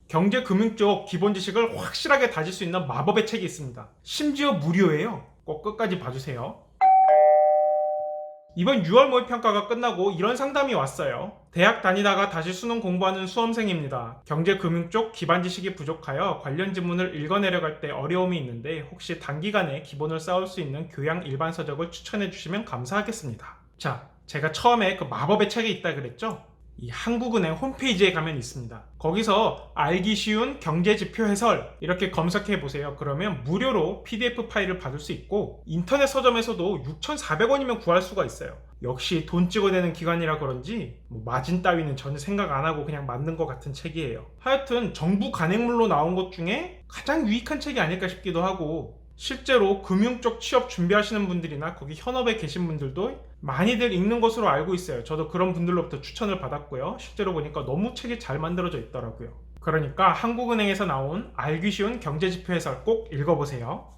경제 금융 쪽 기본 지식을 확실하게 다질 수 있는 마법의 책이 있습니다. 심지어 무료예요. 꼭 끝까지 봐주세요. 이번 6월 모의평가가 끝나고 이런 상담이 왔어요. 대학 다니다가 다시 수능 공부하는 수험생입니다. 경제금융 쪽 기반 지식이 부족하여 관련 지문을 읽어내려갈 때 어려움이 있는데 혹시 단기간에 기본을 쌓을 수 있는 교양 일반 서적을 추천해 주시면 감사하겠습니다. 자, 제가 처음에 그 마법의 책이 있다 그랬죠? 이 한국은행 홈페이지에 가면 있습니다. 거기서 알기 쉬운 경제지표 해설 이렇게 검색해 보세요. 그러면 무료로 PDF 파일을 받을 수 있고 인터넷 서점에서도 6,400원이면 구할 수가 있어요. 역시 돈 찍어내는 기관이라 그런지 마진 따위는 전혀 생각 안 하고 그냥 만든 것 같은 책이에요. 하여튼 정부 간행물로 나온 것 중에 가장 유익한 책이 아닐까 싶기도 하고, 실제로 금융 쪽 취업 준비하시는 분들이나 거기 현업에 계신 분들도 많이들 읽는 것으로 알고 있어요. 저도 그런 분들로부터 추천을 받았고요. 실제로 보니까 너무 책이 잘 만들어져 있더라고요. 그러니까 한국은행에서 나온 알기 쉬운 경제지표 해설 꼭 읽어보세요.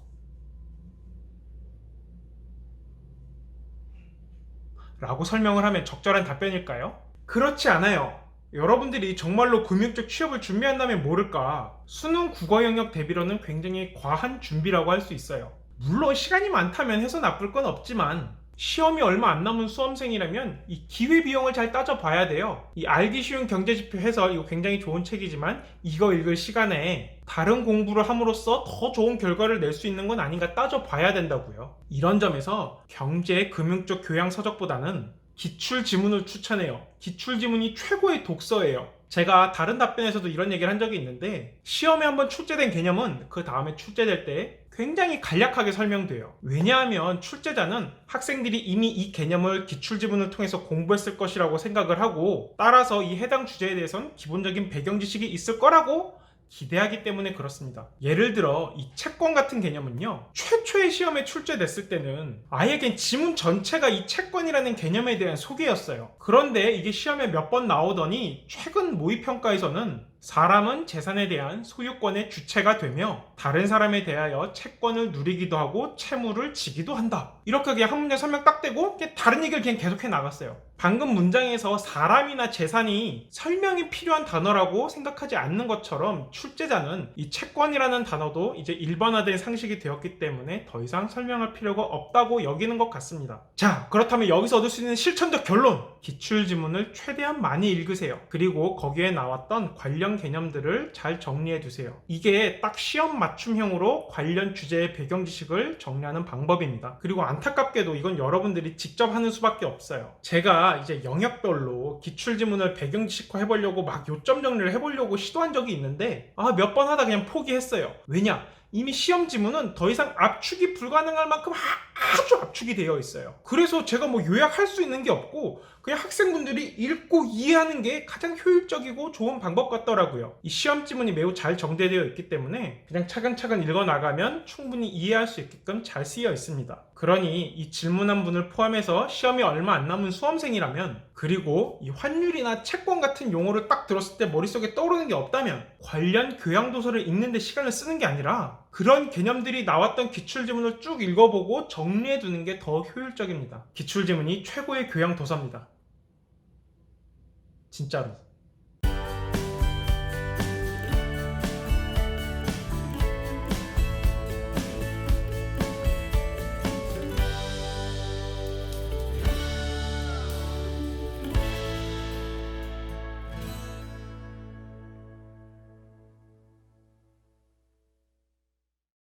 라고 설명을 하면 적절한 답변일까요? 그렇지 않아요. 여러분들이 정말로 금융 쪽 취업을 준비한다면 모를까, 수능 국어 영역 대비로는 굉장히 과한 준비라고 할 수 있어요. 물론 시간이 많다면 해서 나쁠 건 없지만 시험이 얼마 안 남은 수험생이라면 이 기회비용을 잘 따져봐야 돼요. 이 알기 쉬운 경제지표 해설, 이거 굉장히 좋은 책이지만 이거 읽을 시간에 다른 공부를 함으로써 더 좋은 결과를 낼 수 있는 건 아닌가 따져봐야 된다고요. 이런 점에서 경제 금융 쪽 교양 서적보다는 기출지문을 추천해요. 기출지문이 최고의 독서예요. 제가 다른 답변에서도 이런 얘기를 한 적이 있는데, 시험에 한번 출제된 개념은 그 다음에 출제될 때 굉장히 간략하게 설명돼요. 왜냐하면 출제자는 학생들이 이미 이 개념을 기출지문을 통해서 공부했을 것이라고 생각을 하고, 따라서 이 해당 주제에 대해서는 기본적인 배경 지식이 있을 거라고 기대하기 때문에 그렇습니다. 예를 들어 이 채권 같은 개념은요, 최초의 시험에 출제됐을 때는 아예 그냥 지문 전체가 이 채권이라는 개념에 대한 소개였어요. 그런데 이게 시험에 몇 번 나오더니 최근 모의평가에서는 사람은 재산에 대한 소유권의 주체가 되며 다른 사람에 대하여 채권을 누리기도 하고 채무를 지기도 한다. 이렇게 그냥 한 문제 설명 딱 떼고 다른 얘기를 그냥 계속해 나갔어요. 방금 문장에서 사람이나 재산이 설명이 필요한 단어라고 생각하지 않는 것처럼 출제자는 이 채권이라는 단어도 이제 일반화된 상식이 되었기 때문에 더 이상 설명할 필요가 없다고 여기는 것 같습니다. 자, 그렇다면 여기서 얻을 수 있는 실천적 결론! 기출지문을 최대한 많이 읽으세요. 그리고 거기에 나왔던 관련 개념들을 잘 정리해 두세요. 이게 딱 시험 맞춤형으로 관련 주제의 배경 지식을 정리하는 방법입니다. 그리고 안타깝게도 이건 여러분들이 직접 하는 수밖에 없어요. 제가 이제 영역별로 기출지문을 배경 지식화 해보려고 막 요점 정리를 해보려고 시도한 적이 있는데 몇 번 하다 그냥 포기했어요. 왜냐? 이미 시험 지문은 더 이상 압축이 불가능할 만큼 아주 압축이 되어 있어요. 그래서 제가 뭐 요약할 수 있는 게 없고 그냥 학생분들이 읽고 이해하는 게 가장 효율적이고 좋은 방법 같더라고요. 이 시험 지문이 매우 잘 정제되어 있기 때문에 그냥 차근차근 읽어나가면 충분히 이해할 수 있게끔 잘 쓰여 있습니다. 그러니 이 질문한 분을 포함해서 시험이 얼마 안 남은 수험생이라면, 그리고 이 환율이나 채권 같은 용어를 딱 들었을 때 머릿속에 떠오르는 게 없다면 관련 교양 도서를 읽는 데 시간을 쓰는 게 아니라 그런 개념들이 나왔던 기출지문을 쭉 읽어보고 정리해 두는 게 더 효율적입니다. 기출지문이 최고의 교양 도서입니다. 진짜로.